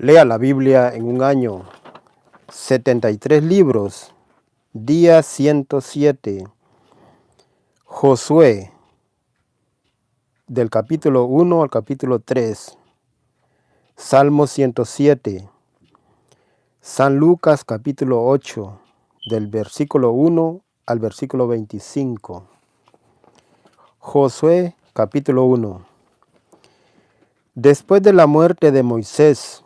Lea la Biblia en un año. 73 libros. Día 107. Josué, del capítulo 1 al capítulo 3. Salmo 107. San Lucas capítulo 8, del versículo 1 al versículo 25. Josué capítulo 1. Después de la muerte de Moisés,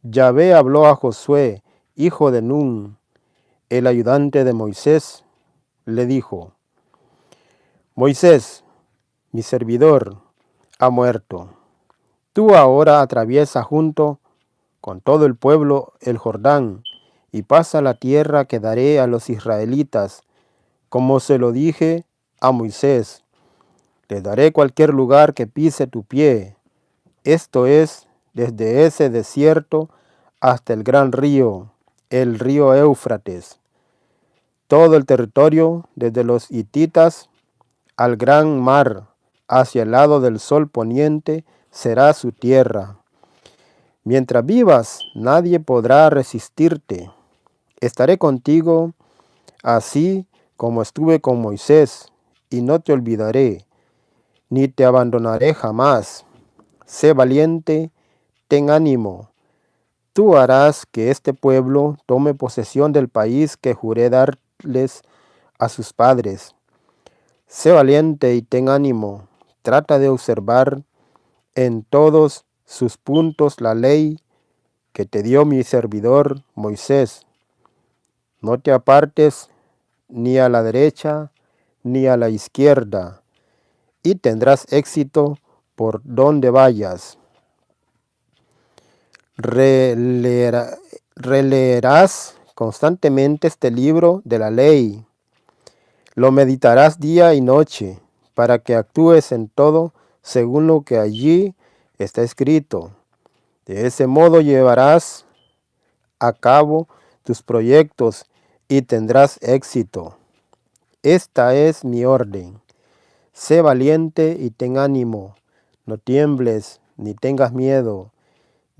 Yahvé habló a Josué, hijo de Nun, el ayudante de Moisés, le dijo: Moisés, mi servidor, ha muerto. Tú ahora atraviesa junto con todo el pueblo el Jordán y pasa la tierra que daré a los israelitas, como se lo dije a Moisés. Le daré cualquier lugar que pise tu pie, esto es, desde ese desierto hasta el gran río, el río Éufrates. Todo el territorio, desde los hititas al gran mar, hacia el lado del sol poniente, será su tierra. Mientras vivas, nadie podrá resistirte. Estaré contigo, así como estuve con Moisés, y no te olvidaré, ni te abandonaré jamás. Sé valiente, ten ánimo. Tú harás que este pueblo tome posesión del país que juré darles a sus padres. Sé valiente y ten ánimo. Trata de observar en todos sus puntos la ley que te dio mi servidor Moisés. No te apartes ni a la derecha ni a la izquierda, y tendrás éxito por donde vayas. Releerás constantemente este libro de la ley. Lo meditarás día y noche, para que actúes en todo según lo que allí está escrito. De ese modo llevarás a cabo tus proyectos y tendrás éxito. Esta es mi orden. Sé valiente y ten ánimo. No tiembles ni tengas miedo.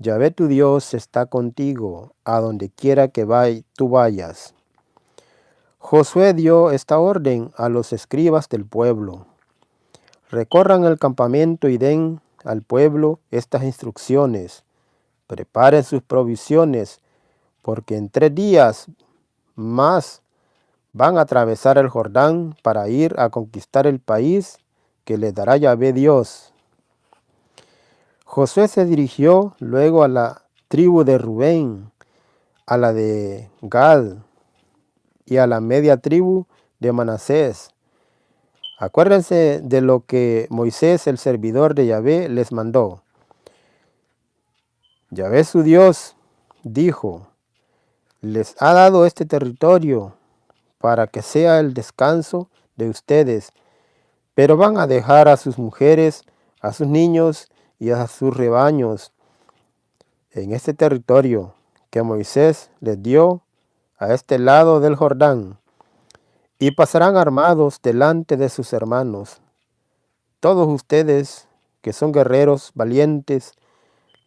Yahvé tu Dios está contigo a donde quiera que tú vayas. Josué dio esta orden a los escribas del pueblo. Recorran el campamento y den al pueblo estas instrucciones. Preparen sus provisiones, porque en 3 días más van a atravesar el Jordán para ir a conquistar el país que les dará Yahvé Dios. Josué se dirigió luego a la tribu de Rubén, a la de Gad y a la media tribu de Manasés. Acuérdense de lo que Moisés, el servidor de Yahvé, les mandó. Yahvé su Dios dijo: les ha dado este territorio para que sea el descanso de ustedes, pero van a dejar a sus mujeres, a sus niños y a sus rebaños en este territorio que Moisés les dio a este lado del Jordán, y pasarán armados delante de sus hermanos. Todos ustedes que son guerreros valientes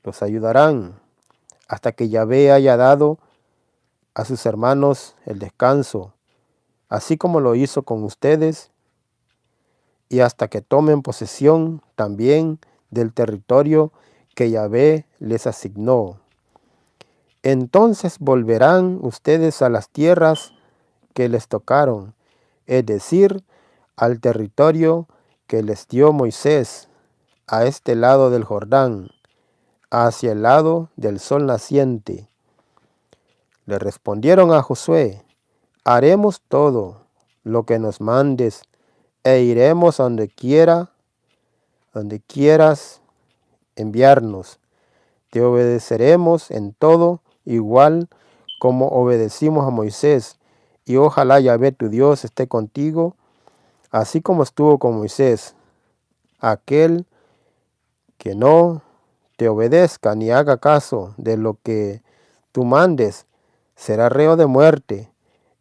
los ayudarán hasta que Yahvé haya dado a sus hermanos el descanso, así como lo hizo con ustedes, y hasta que tomen posesión también del territorio que Yahvé les asignó. Entonces volverán ustedes a las tierras que les tocaron, es decir, al territorio que les dio Moisés, a este lado del Jordán, hacia el lado del sol naciente. Le respondieron a Josué: haremos todo lo que nos mandes, e iremos a donde quieras enviarnos. Te obedeceremos en todo, igual como obedecimos a Moisés, y ojalá Yahvé tu Dios esté contigo, así como estuvo con Moisés. Aquel que no te obedezca ni haga caso de lo que tú mandes, será reo de muerte.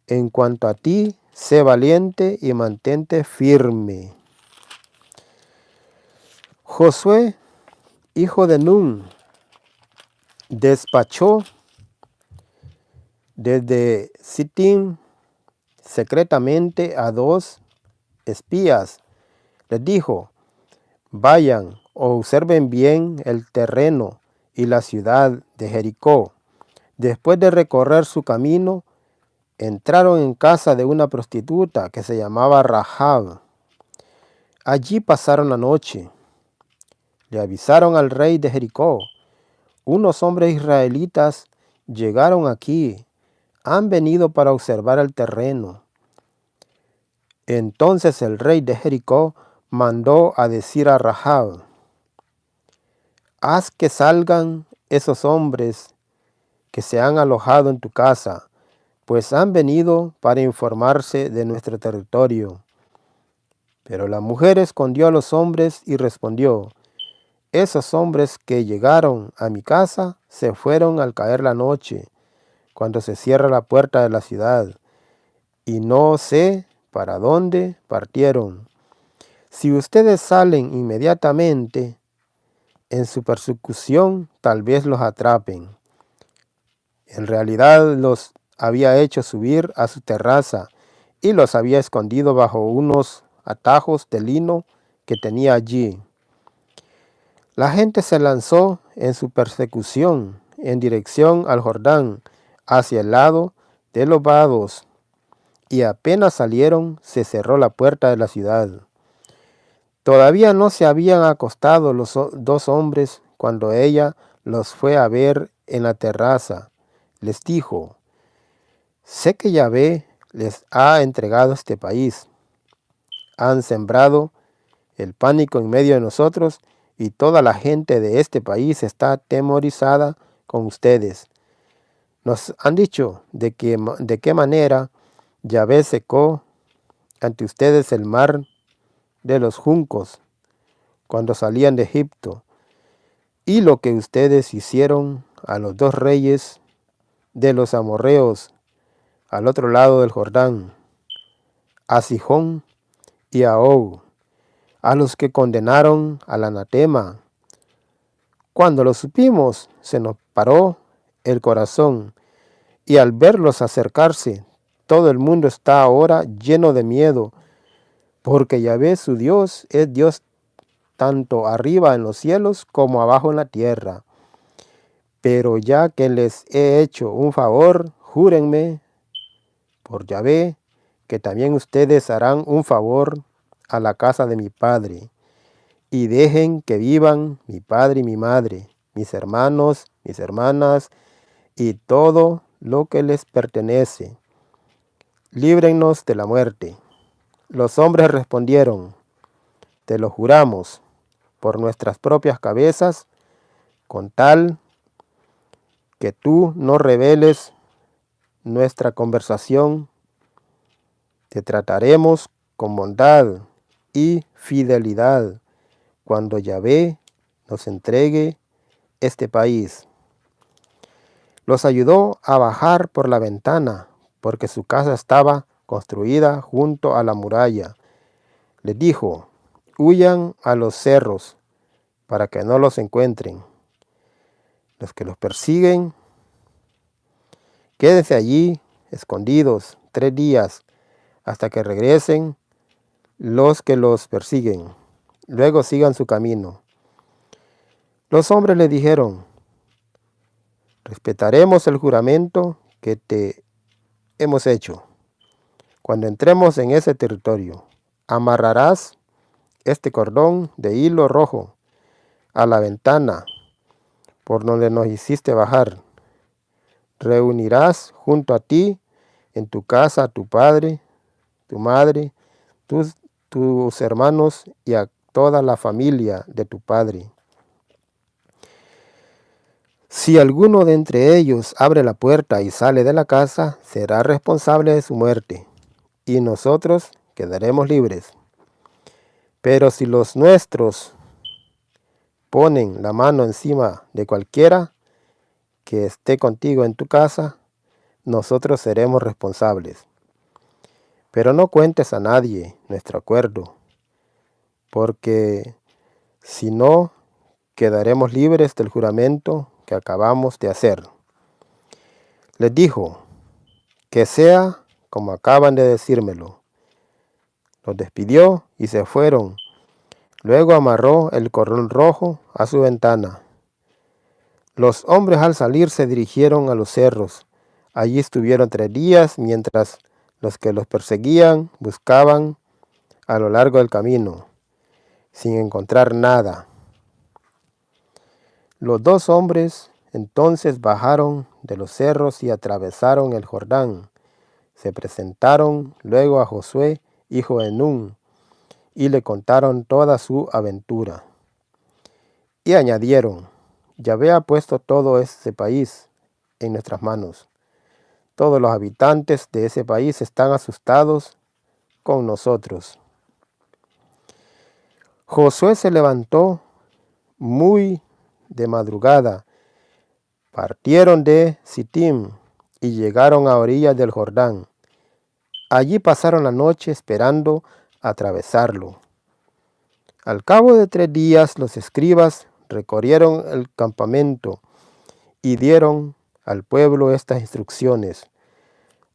En cuanto a ti, sé valiente y mantente firme. Josué, hijo de Nun, despachó desde Sittim secretamente a 2 espías. Les dijo: vayan, observen bien el terreno y la ciudad de Jericó. Después de recorrer su camino, entraron en casa de una prostituta que se llamaba Rahab. Allí pasaron la noche. Le avisaron al rey de Jericó: unos hombres israelitas llegaron aquí, han venido para observar el terreno. Entonces el rey de Jericó mandó a decir a Rahab: haz que salgan esos hombres que se han alojado en tu casa, pues han venido para informarse de nuestro territorio. Pero la mujer escondió a los hombres y respondió: esos hombres que llegaron a mi casa se fueron al caer la noche, cuando se cierra la puerta de la ciudad, y no sé para dónde partieron. Si ustedes salen inmediatamente, en su persecución tal vez los atrapen. En realidad los había hecho subir a su terraza y los había escondido bajo unos atajos de lino que tenía allí. La gente se lanzó en su persecución en dirección al Jordán, hacia el lado de los vados, y apenas salieron se cerró la puerta de la ciudad. Todavía no se habían acostado los 2 hombres cuando ella los fue a ver en la terraza. Les dijo: sé que Yahvé les ha entregado este país. Han sembrado el pánico en medio de nosotros, y toda la gente de este país está atemorizada con ustedes. Nos han dicho de qué manera Yahvé secó ante ustedes el mar de los juncos cuando salían de Egipto, y lo que ustedes hicieron a los 2 reyes de los amorreos al otro lado del Jordán, a Sihón y a Og, a los que condenaron al anatema. Cuando lo supimos, se nos paró el corazón, y al verlos acercarse, todo el mundo está ahora lleno de miedo, porque Yahvé su Dios es Dios tanto arriba en los cielos como abajo en la tierra. Pero ya que les he hecho un favor, júrenme por Yahvé que también ustedes harán un favor a la casa de mi padre, y dejen que vivan mi padre y mi madre, mis hermanos, mis hermanas, y todo lo que les pertenece. Líbrennos de la muerte. Los hombres respondieron: te lo juramos por nuestras propias cabezas, con tal que tú no reveles nuestra conversación, te trataremos con bondad y fidelidad cuando Yahvé nos entregue este país. Los ayudó a bajar por la ventana, porque su casa estaba construida junto a la muralla. Les dijo: huyan a los cerros para que no los encuentren. Los que los persiguen, quédense allí escondidos 3 días hasta que regresen los que los persiguen. Luego sigan su camino. Los hombres le dijeron: respetaremos el juramento que te hemos hecho. Cuando entremos en ese territorio, amarrarás este cordón de hilo rojo a la ventana por donde nos hiciste bajar. Reunirás junto a ti en tu casa a tu padre, tu madre, tus hermanos y a toda la familia de tu padre. Si alguno de entre ellos abre la puerta y sale de la casa, será responsable de su muerte, y nosotros quedaremos libres. Pero si los nuestros ponen la mano encima de cualquiera que esté contigo en tu casa, nosotros seremos responsables. Pero no cuentes a nadie nuestro acuerdo, porque si no, quedaremos libres del juramento que acabamos de hacer. Les dijo, que sea como acaban de decírmelo. Los despidió y se fueron. Luego amarró el cordón rojo a su ventana. Los hombres al salir se dirigieron a los cerros. Allí estuvieron 3 días mientras los que los perseguían buscaban a lo largo del camino, sin encontrar nada. Los 2 hombres entonces bajaron de los cerros y atravesaron el Jordán. Se presentaron luego a Josué, hijo de Nun, y le contaron toda su aventura. Y añadieron, Yahvé ha puesto todo ese país en nuestras manos. Todos los habitantes de ese país están asustados con nosotros. Josué se levantó muy de madrugada. Partieron de Sittim y llegaron a orillas del Jordán. Allí pasaron la noche esperando atravesarlo. Al cabo de 3 días los escribas recorrieron el campamento y dieron al pueblo estas instrucciones.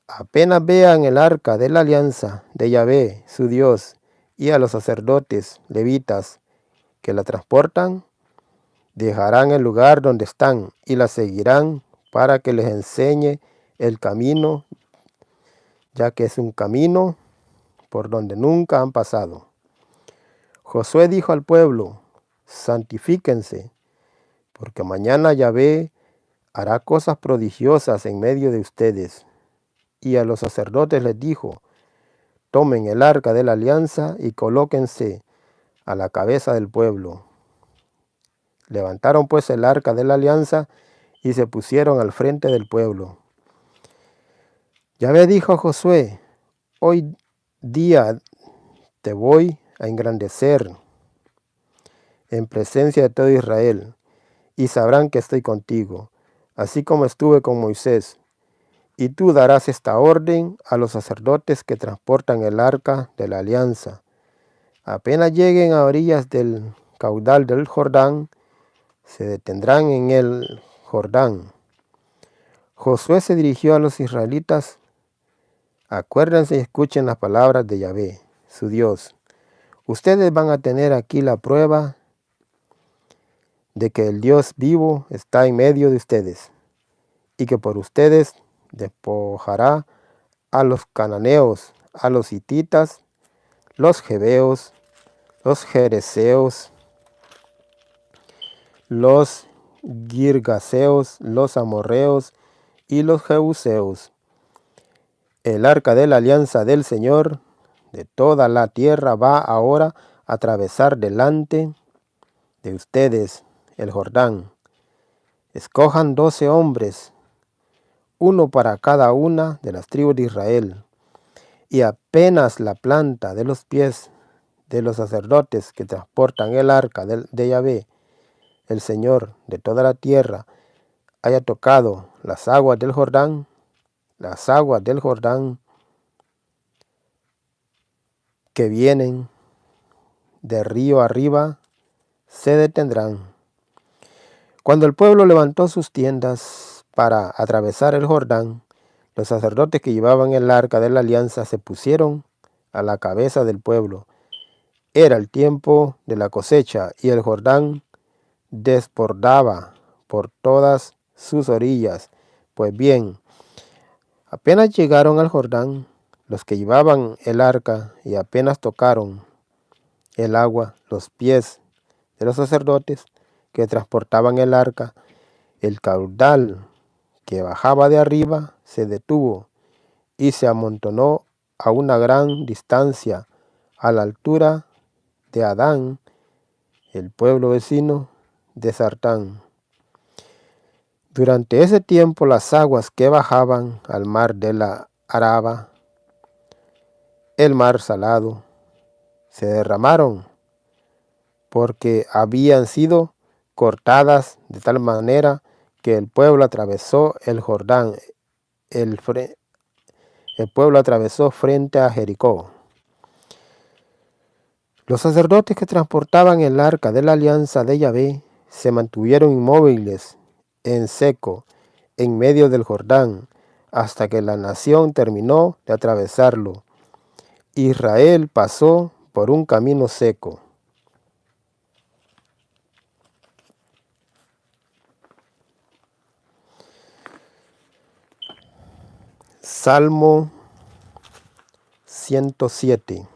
Apenas vean el arca de la alianza de Yahvé, su Dios, y a los sacerdotes levitas que la transportan, dejarán el lugar donde están y la seguirán para que les enseñe el camino, ya que es un camino por donde nunca han pasado. Josué dijo al pueblo, santifíquense, porque mañana Yahvé hará cosas prodigiosas en medio de ustedes. Y a los sacerdotes les dijo, tomen el arca de la alianza y colóquense a la cabeza del pueblo. Levantaron pues el arca de la alianza y se pusieron al frente del pueblo. Yahvé dijo a Josué, hoy día te voy a engrandecer en presencia de todo Israel, y sabrán que estoy contigo, así como estuve con Moisés. Y tú darás esta orden a los sacerdotes que transportan el arca de la alianza. Apenas lleguen a orillas del caudal del Jordán, se detendrán en el Jordán. Josué se dirigió a los israelitas. Acuérdense y escuchen las palabras de Yahvé, su Dios. Ustedes van a tener aquí la prueba de que el Dios vivo está en medio de ustedes, y que por ustedes despojará a los cananeos, a los hititas, los jebeos, los jereseos, los girgaseos, los amorreos y los jebuseos. El arca de la alianza del Señor de toda la tierra va ahora a atravesar delante de ustedes el Jordán. Escojan 12 hombres, uno para cada una de las tribus de Israel, y apenas la planta de los pies de los sacerdotes que transportan el arca de Yahvé, el Señor de toda la tierra, haya tocado las aguas del Jordán que vienen de río arriba, se detendrán. Cuando el pueblo levantó sus tiendas para atravesar el Jordán, los sacerdotes que llevaban el arca de la alianza se pusieron a la cabeza del pueblo. Era el tiempo de la cosecha y el Jordán desbordaba por todas sus orillas. Pues bien, apenas llegaron al Jordán, los que llevaban el arca y apenas tocaron el agua, los pies de los sacerdotes que transportaban el arca, el caudal que bajaba de arriba se detuvo y se amontonó a una gran distancia a la altura de Adán, el pueblo vecino de Sartán. Durante ese tiempo las aguas que bajaban al mar de la Araba, el mar salado, se derramaron porque habían sido cortadas de tal manera que el pueblo atravesó el Jordán. El pueblo atravesó frente a Jericó. Los sacerdotes que transportaban el arca de la alianza de Yahvé se mantuvieron inmóviles en seco, en medio del Jordán, hasta que la nación terminó de atravesarlo. Israel pasó por un camino seco. Salmo 107.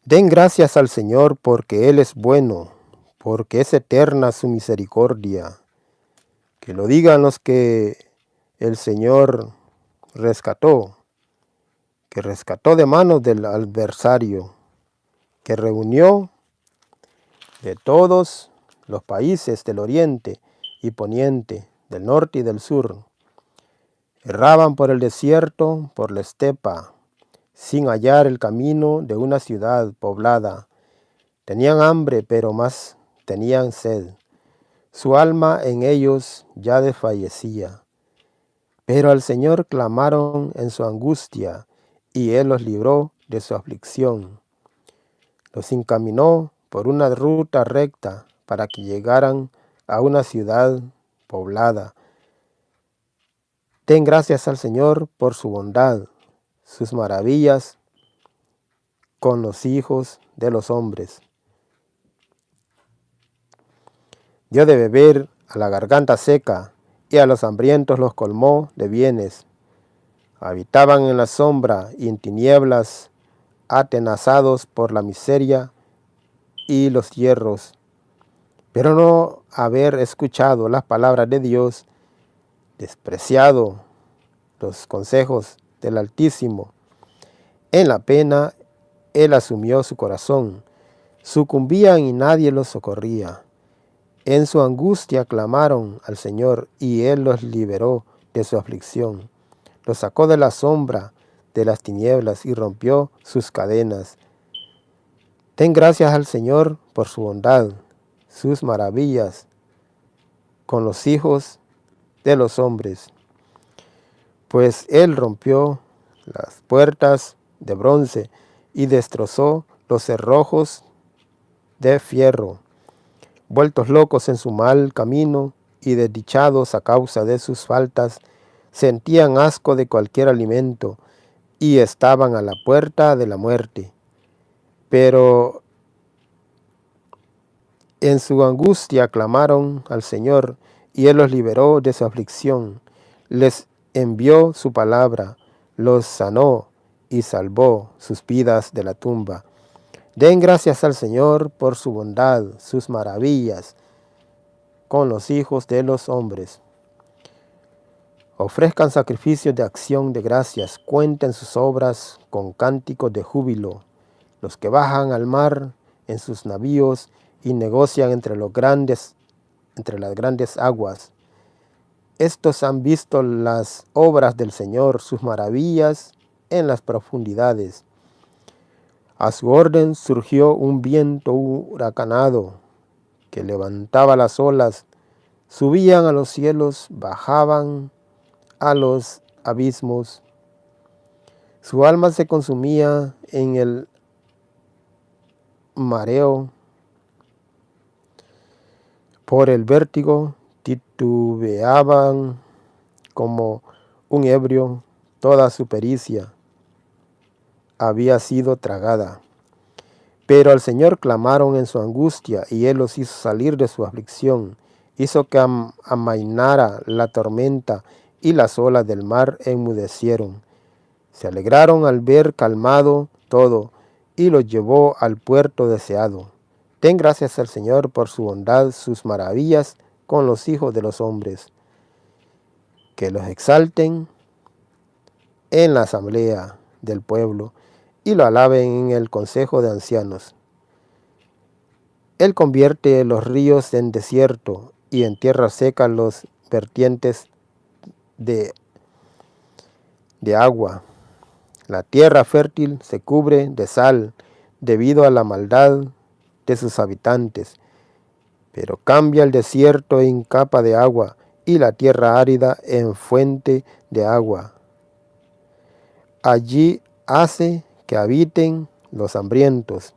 Den gracias al Señor porque Él es bueno, porque es eterna su misericordia. Que lo digan los que el Señor rescató, que rescató de manos del adversario, que reunió de todos los países del oriente y poniente, del norte y del sur. Erraban por el desierto, por la estepa, sin hallar el camino de una ciudad poblada. Tenían hambre, pero más tenían sed. Su alma en ellos ya desfallecía. Pero al Señor clamaron en su angustia, y Él los libró de su aflicción. Los encaminó por una ruta recta para que llegaran a una ciudad poblada. Den gracias al Señor por su bondad, sus maravillas con los hijos de los hombres. Dio de beber a la garganta seca, y a los hambrientos los colmó de bienes. Habitaban en la sombra y en tinieblas, atenazados por la miseria y los hierros. Pero no haber escuchado las palabras de Dios, despreciado los consejos del Altísimo. En la pena Él asumió su corazón. Sucumbían y nadie los socorría. En su angustia clamaron al Señor, y Él los liberó de su aflicción. Los sacó de la sombra de las tinieblas y rompió sus cadenas. Den gracias al Señor por su bondad, sus maravillas con los hijos de los hombres. Pues Él rompió las puertas de bronce y destrozó los cerrojos de fierro. Vueltos locos en su mal camino y desdichados a causa de sus faltas, sentían asco de cualquier alimento y estaban a la puerta de la muerte. Pero en su angustia clamaron al Señor, y Él los liberó de su aflicción. Les envió su palabra, los sanó y salvó sus vidas de la tumba. Den gracias al Señor por su bondad, sus maravillas con los hijos de los hombres. Ofrezcan sacrificios de acción de gracias, cuenten sus obras con cánticos de júbilo. Los que bajan al mar en sus navíos y negocian entre las grandes aguas. Estos han visto las obras del Señor, sus maravillas en las profundidades. A su orden surgió un viento huracanado que levantaba las olas, subían a los cielos, bajaban a los abismos. Su alma se consumía en el mareo. Por el vértigo titubeaban como un ebrio, toda su pericia había sido tragada. Pero al Señor clamaron en su angustia, y Él los hizo salir de su aflicción. Hizo que amainara la tormenta, y las olas del mar enmudecieron. Se alegraron al ver calmado todo, y los llevó al puerto deseado. Den gracias al Señor por su bondad, sus maravillas con los hijos de los hombres. Que los exalten en la asamblea del pueblo, y lo alaben en el consejo de ancianos. Él convierte los ríos en desierto, y en tierra seca los vertientes de agua. La tierra fértil se cubre de sal debido a la maldad de sus habitantes, pero cambia el desierto en capa de agua y la tierra árida en fuente de agua. Allí hace que habiten los hambrientos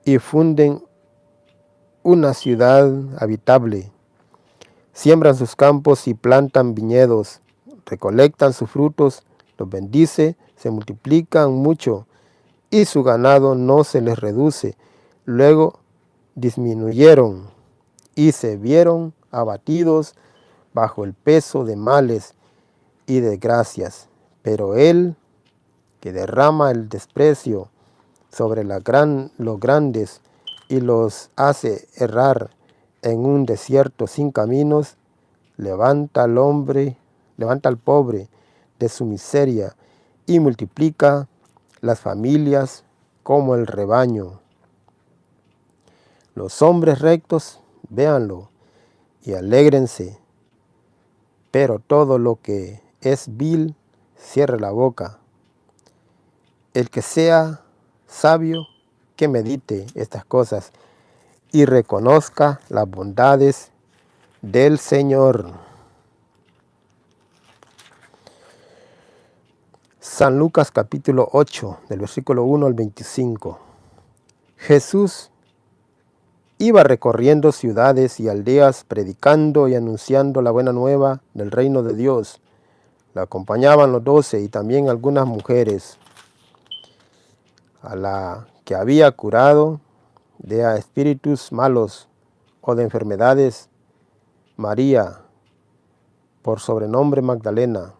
y funden una ciudad habitable. Siembran sus campos y plantan viñedos, recolectan sus frutos, los bendice, se multiplican mucho y su ganado no se les reduce. Luego disminuyeron y se vieron abatidos bajo el peso de males y desgracias. Pero Él, que derrama el desprecio sobre los grandes y los hace errar en un desierto sin caminos, levanta al pobre de su miseria y multiplica las familias como el rebaño. Los hombres rectos, véanlo y alégrense, pero todo lo que es vil, cierre la boca. El que sea sabio, que medite estas cosas y reconozca las bondades del Señor. San Lucas capítulo 8, del versículo 1 al 25. Jesús iba recorriendo ciudades y aldeas, predicando y anunciando la buena nueva del reino de Dios. Le acompañaban los 12 y también algunas mujeres. A la que había curado de espíritus malos o de enfermedades, María, por sobrenombre Magdalena,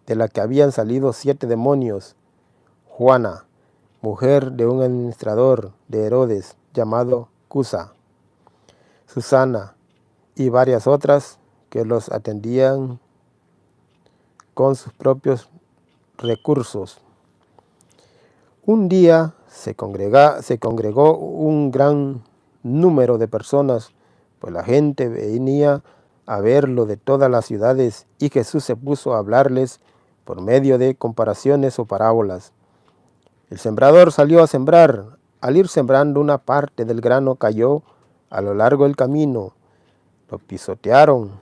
de la que habían salido 7 demonios, Juana, mujer de un administrador de Herodes llamado Cusa, Susana y varias otras que los atendían con sus propios recursos. Un día se congregó un gran número de personas, pues la gente venía a verlo de todas las ciudades y Jesús se puso a hablarles por medio de comparaciones o parábolas. El sembrador salió a sembrar. Al ir sembrando, una parte del grano cayó a lo largo del camino. Lo pisotearon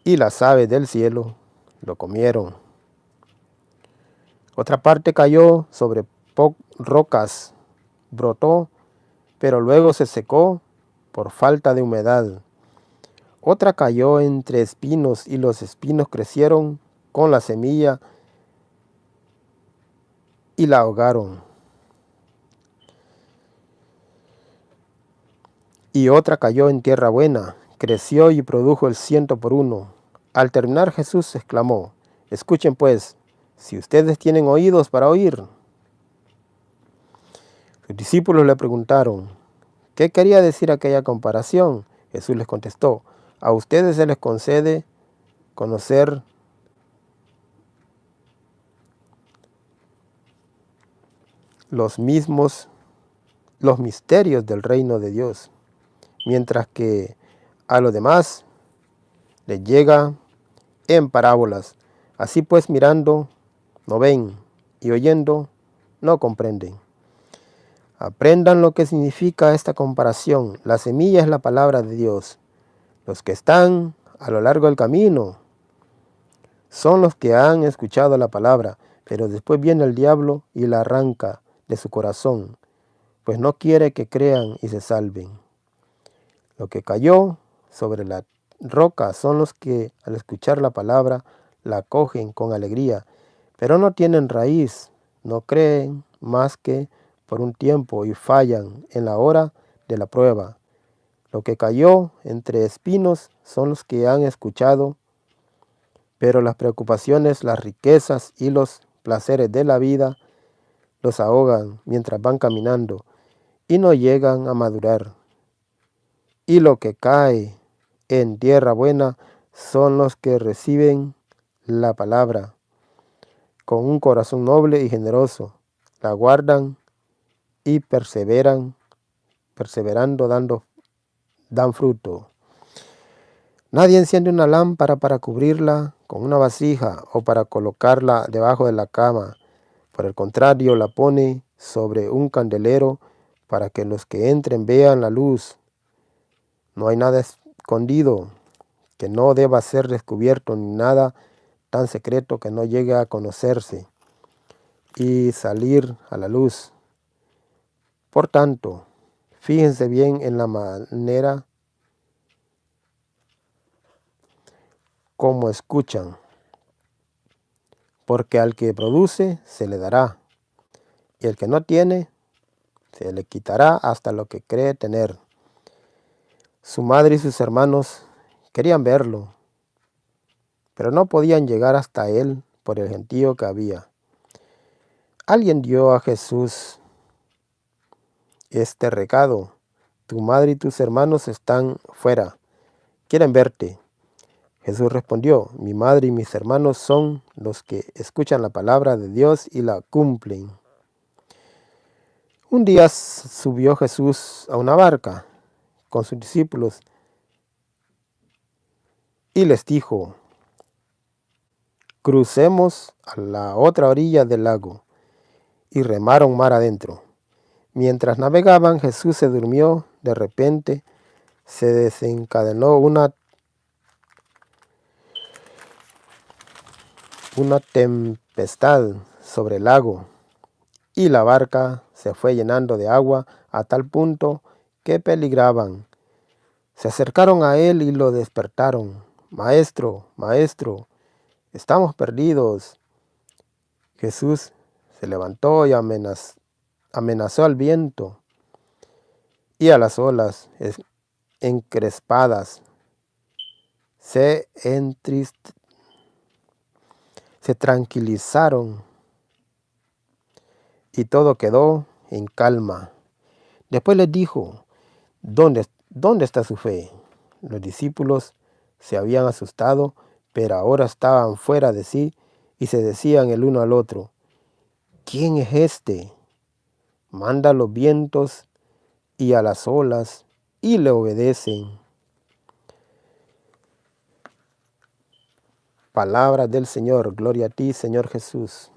y las aves del cielo lo comieron. Otra parte cayó sobre rocas, brotó, pero luego se secó por falta de humedad. Otra cayó entre espinos y los espinos crecieron con la semilla y la ahogaron. Y otra cayó en tierra buena, creció y produjo el 100 por 1. Al terminar Jesús exclamó: escuchen pues, si ustedes tienen oídos para oír. Sus discípulos le preguntaron: ¿qué quería decir aquella comparación? Jesús les contestó: a ustedes se les concede conocer los misterios del reino de Dios, mientras que a los demás les llega en parábolas. Así pues, mirando no ven y oyendo no comprenden. Aprendan lo que significa esta comparación. La semilla es la palabra de Dios. Los que están a lo largo del camino son los que han escuchado la palabra, pero después viene el diablo y la arranca de su corazón, pues no quiere que crean y se salven. Lo que cayó sobre la roca son los que al escuchar la palabra la acogen con alegría, pero no tienen raíz, no creen más que por un tiempo y fallan en la hora de la prueba. Lo que cayó entre espinos son los que han escuchado, pero las preocupaciones, las riquezas y los placeres de la vida los ahogan mientras van caminando y no llegan a madurar. Y lo que cae en tierra buena son los que reciben la palabra con un corazón noble y generoso, la guardan y perseverando dan fruto. Nadie enciende una lámpara para cubrirla con una vasija o para colocarla debajo de la cama. Por el contrario, la pone sobre un candelero para que los que entren vean la luz. No hay nada escondido que no deba ser descubierto, ni nada tan secreto que no llegue a conocerse y salir a la luz. Por tanto, fíjense bien en la manera como escuchan, porque al que produce se le dará, y el que no tiene se le quitará hasta lo que cree tener. Su madre y sus hermanos querían verlo, pero no podían llegar hasta él por el gentío que había. Alguien dio a Jesús este recado: tu madre y tus hermanos están fuera, quieren verte. Jesús respondió: mi madre y mis hermanos son los que escuchan la palabra de Dios y la cumplen. Un día subió Jesús a una barca con sus discípulos y les dijo: crucemos a la otra orilla del lago. Y remaron mar adentro. Mientras navegaban, Jesús se durmió. De repente se desencadenó una tempestad sobre el lago, y la barca se fue llenando de agua a tal punto que peligraban. Se acercaron a él y lo despertaron. Maestro, maestro, estamos perdidos. Jesús se levantó y amenazó al viento y a las olas encrespadas. Se tranquilizaron y todo quedó en calma. Después les dijo: ¿Dónde está su fe? Los discípulos se habían asustado, pero ahora estaban fuera de sí y se decían el uno al otro: ¿quién es este? Manda a los vientos y a las olas y le obedecen. Palabra del Señor. Gloria a ti, Señor Jesús.